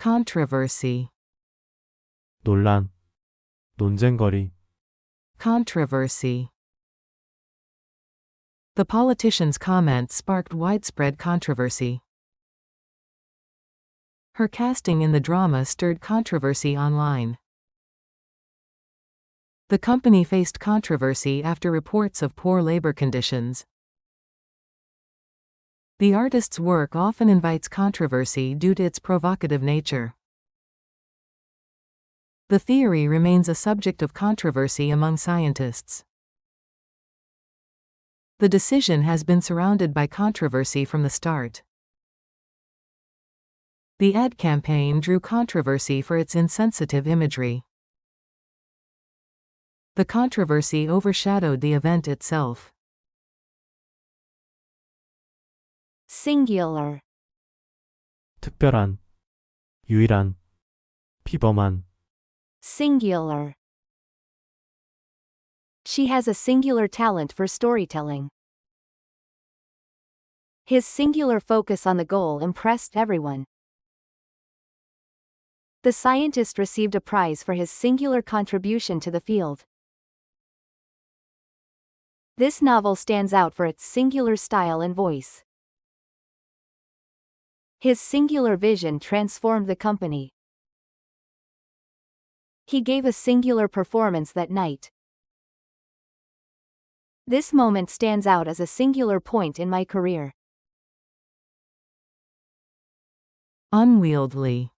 controversy, 논란, 논쟁거리, controversy. The politician's comments sparked widespread controversy. Her casting in the drama stirred controversy online. The company faced controversy after reports of poor labor conditions. The artist's work often invites controversy due to its provocative nature. The theory remains a subject of controversy among scientists. The decision has been surrounded by controversy from the start. The ad campaign drew controversy for its insensitive imagery. The controversy overshadowed the event itself. singular, 특별한, 유일한, 피범한, singular. She has a singular talent for storytelling. His singular focus on the goal impressed everyone. The scientist received a prize for his singular contribution to the field. This novel stands out for its singular style and voice. His singular vision transformed the company. He gave a singular performance that night. This moment stands out as a singular point in my career. Unwieldy,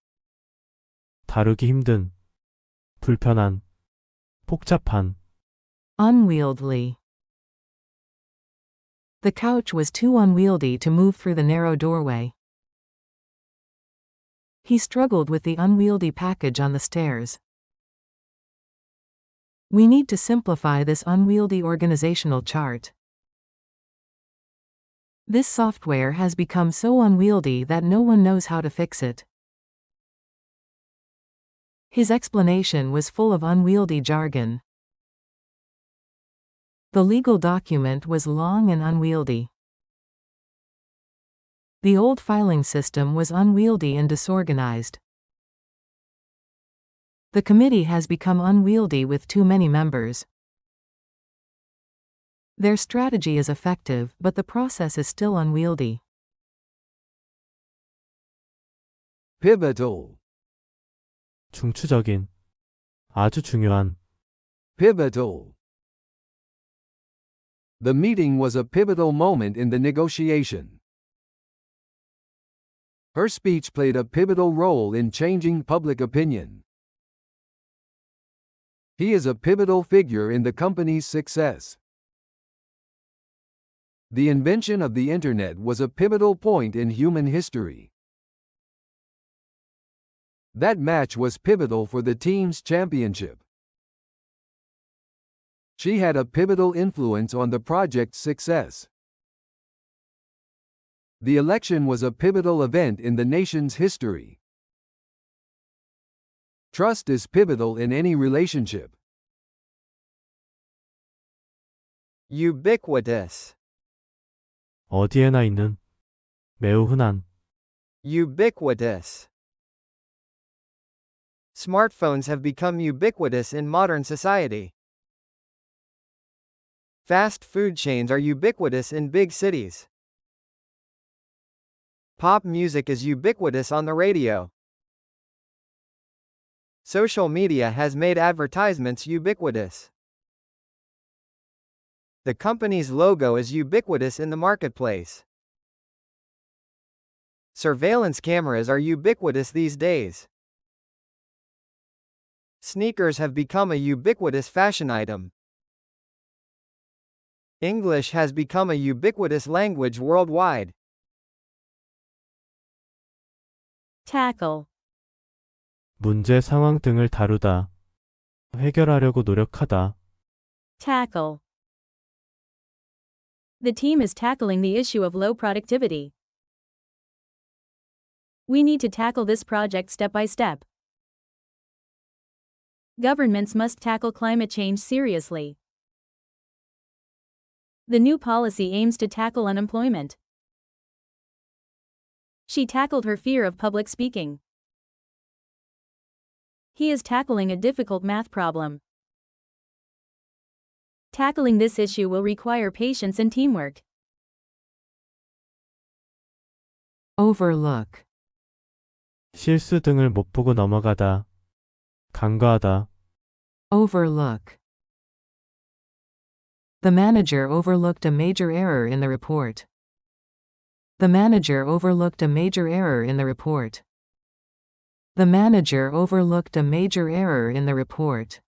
다루기 힘든, 불편한, 복잡한, unwieldy. The couch was too unwieldy to move through the narrow doorway. He struggled with the unwieldy package on the stairs. We need to simplify this unwieldy organizational chart. This software has become so unwieldy that no one knows how to fix it. His explanation was full of unwieldy jargon. The legal document was long and unwieldy. The old filing system was unwieldy and disorganized. The committee has become unwieldy with too many members. Their strategy is effective, but the process is still unwieldy. Pivotal. 중추적인, 아주 중요한, Pivotal. The meeting was a pivotal moment in the negotiation. Her speech played a pivotal role in changing public opinion. He is a pivotal figure in the company's success. The invention of the Internet was a pivotal point in human history. That match was pivotal for the team's championship. She had a pivotal influence on the project's success. The election was a pivotal event in the nation's history. Trust is pivotal in any relationship. ubiquitous, 어디에나 있는, 매우 흔한, ubiquitous. Smartphones have become ubiquitous in modern society. Fast food chains are ubiquitous in big cities. Pop music is ubiquitous on the radio. Social media has made advertisements ubiquitous. The company's logo is ubiquitous in the marketplace. Surveillance cameras are ubiquitous these days. Sneakers have become a ubiquitous fashion item. English has become a ubiquitous language worldwide. tackle, 문제 상황 등을 다루다, 해결하려고 노력하다, tackle. The team is tackling the issue of low productivity. We need to tackle this project step by step. Governments must tackle climate change seriously. The new policy aims to tackle unemployment. She tackled her fear of public speaking. He is tackling a difficult math problem. Tackling this issue will require patience and teamwork. overlook, 실수 등을 못 보고 넘어가다. 간과하다. overlook. The manager overlooked a major error in the report. The manager overlooked a major error in the report. The manager overlooked a major error in the report.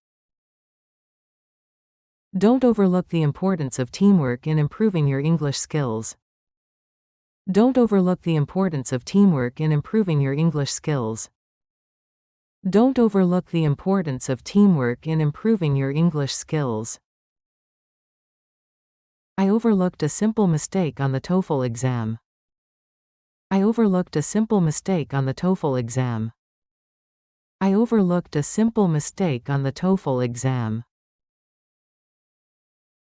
Don't overlook the importance of teamwork in improving your English skills. Don't overlook the importance of teamwork in improving your English skills. Don't overlook the importance of teamwork in improving your English skills. I overlooked a simple mistake on the TOEFL exam. I overlooked a simple mistake on the TOEFL exam. I overlooked a simple mistake on the TOEFL exam.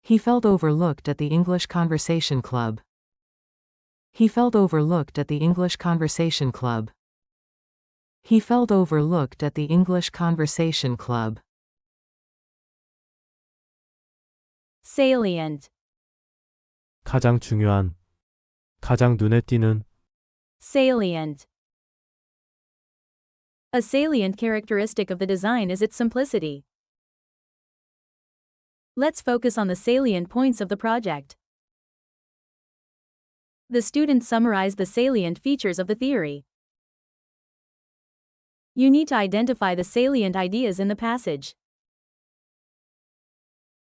He felt overlooked at the English Conversation Club. He felt overlooked at the English Conversation Club. He felt overlooked at the English Conversation Club. Salient. 가장 중요한. 가장 눈에 띄는. Salient. A salient characteristic of the design is its simplicity. Let's focus on the salient points of the project. The students summarize the salient features of the theory. You need to identify the salient ideas in the passage.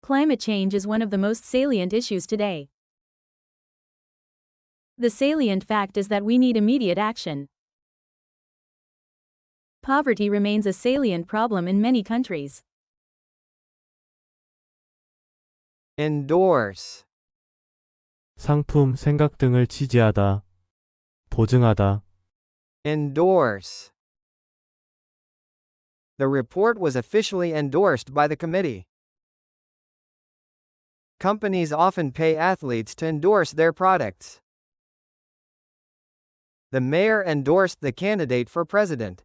Climate change is one of the most salient issues today. The salient fact is that we need immediate action. Poverty remains a salient problem in many countries. Endorse. 상품, 생각 등을 지지하다. 보증하다. Endorse. The report was officially endorsed by the committee. Companies often pay athletes to endorse their products. The mayor endorsed the candidate for president.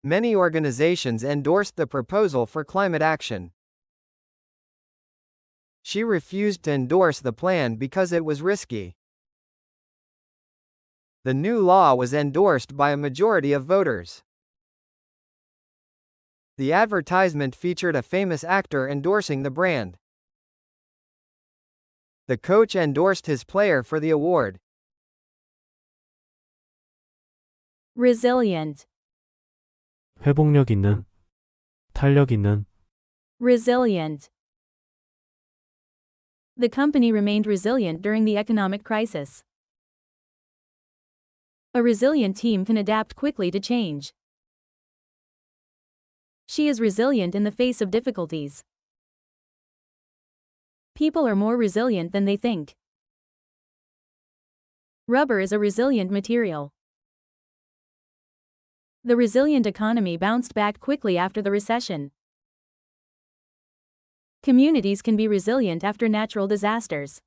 Many organizations endorsed the proposal for climate action. She refused to endorse the plan because it was risky. The new law was endorsed by a majority of voters. The advertisement featured a famous actor endorsing the brand. The coach endorsed his player for the award. Resilient. 회복력 있는. 탄력 있는. Resilient. The company remained resilient during the economic crisis. A resilient team can adapt quickly to change. She is resilient in the face of difficulties. People are more resilient than they think. Rubber is a resilient material. The resilient economy bounced back quickly after the recession. Communities can be resilient after natural disasters.